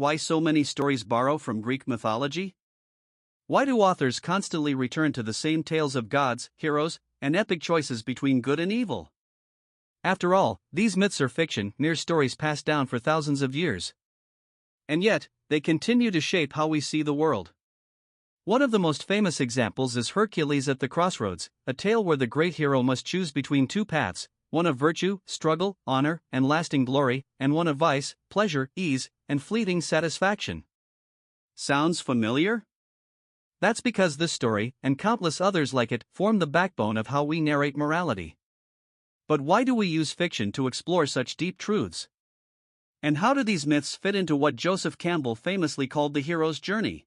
why so many stories borrow from Greek mythology? Why do authors constantly return to the same tales of gods, heroes, and epic choices between good and evil? After all, these myths are fiction, mere stories passed down for thousands of years. And yet, they continue to shape how we see the world. One of the most famous examples is Hercules at the Crossroads, a tale where the great hero must choose between two paths, one of virtue, struggle, honor, and lasting glory, and one of vice, pleasure, ease, and fleeting satisfaction. Sounds familiar? That's because this story, and countless others like it, form the backbone of how we narrate morality. But why do we use fiction to explore such deep truths? And how do these myths fit into what Joseph Campbell famously called the hero's journey?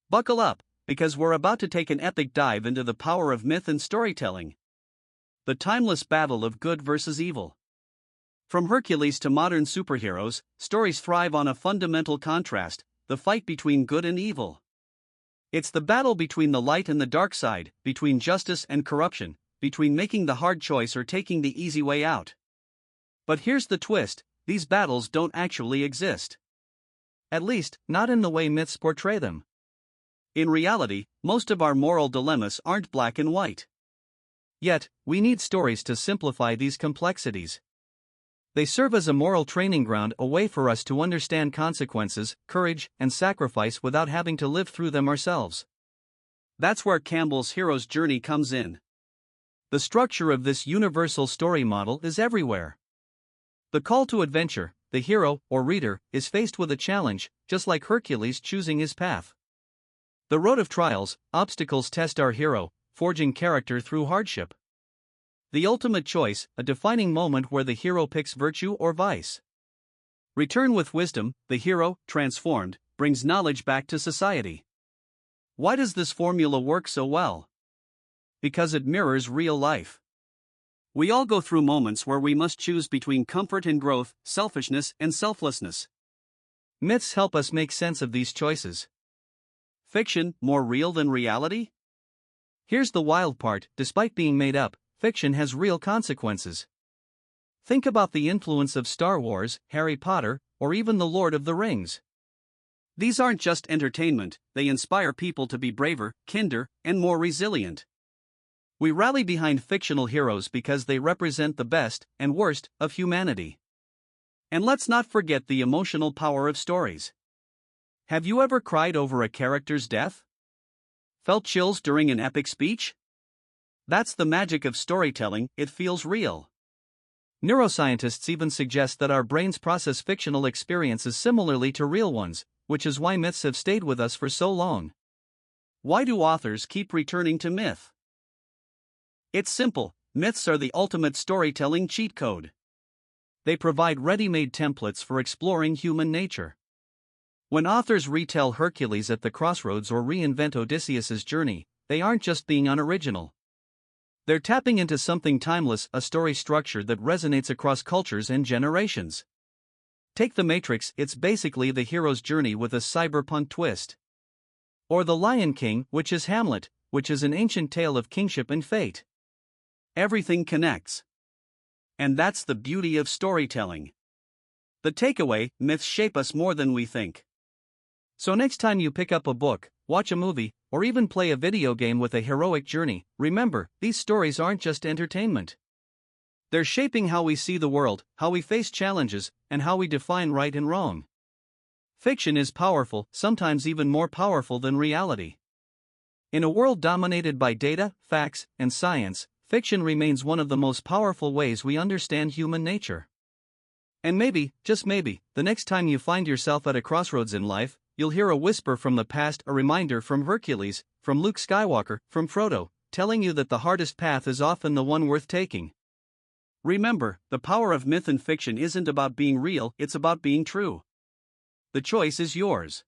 Buckle up, because we're about to take an epic dive into the power of myth and storytelling. The timeless battle of good versus evil. From Hercules to modern superheroes, stories thrive on a fundamental contrast: the fight between good and evil. It's the battle between the light and the dark side, between justice and corruption, between making the hard choice or taking the easy way out. But here's the twist: these battles don't actually exist. At least, not in the way myths portray them. In reality, most of our moral dilemmas aren't black and white. Yet, we need stories to simplify these complexities. They serve as a moral training ground, a way for us to understand consequences, courage, and sacrifice without having to live through them ourselves. That's where Campbell's hero's journey comes in. The structure of this universal story model is everywhere. The call to adventure: the hero, or reader, is faced with a challenge, just like Hercules choosing his path. The road of trials, obstacles test our hero, forging character through hardship. The ultimate choice, a defining moment where the hero picks virtue or vice. Return with wisdom: the hero, transformed, brings knowledge back to society. Why does this formula work so well? Because it mirrors real life. We all go through moments where we must choose between comfort and growth, selfishness and selflessness. Myths help us make sense of these choices. Fiction, more real than reality? Here's the wild part: despite being made up, fiction has real consequences. Think about the influence of Star Wars, Harry Potter, or even The Lord of the Rings. These aren't just entertainment, they inspire people to be braver, kinder, and more resilient. We rally behind fictional heroes because they represent the best and worst of humanity. And let's not forget the emotional power of stories. Have you ever cried over a character's death? Felt chills during an epic speech? That's the magic of storytelling: it feels real. Neuroscientists even suggest that our brains process fictional experiences similarly to real ones, which is why myths have stayed with us for so long. Why do authors keep returning to myth? It's simple: myths are the ultimate storytelling cheat code. They provide ready-made templates for exploring human nature. When authors retell Hercules at the Crossroads or reinvent Odysseus's journey, they aren't just being unoriginal. They're tapping into something timeless, a story structure that resonates across cultures and generations. Take The Matrix: it's basically the hero's journey with a cyberpunk twist. Or The Lion King, which is Hamlet, which is an ancient tale of kingship and fate. Everything connects. And that's the beauty of storytelling. The takeaway: myths shape us more than we think. So next time you pick up a book, watch a movie, or even play a video game with a heroic journey, remember, these stories aren't just entertainment. They're shaping how we see the world, how we face challenges, and how we define right and wrong. Fiction is powerful, sometimes even more powerful than reality. In a world dominated by data, facts, and science, fiction remains one of the most powerful ways we understand human nature. And maybe, just maybe, the next time you find yourself at a crossroads in life, you'll hear a whisper from the past, a reminder from Hercules, from Luke Skywalker, from Frodo, telling you that the hardest path is often the one worth taking. Remember, the power of myth and fiction isn't about being real, it's about being true. The choice is yours.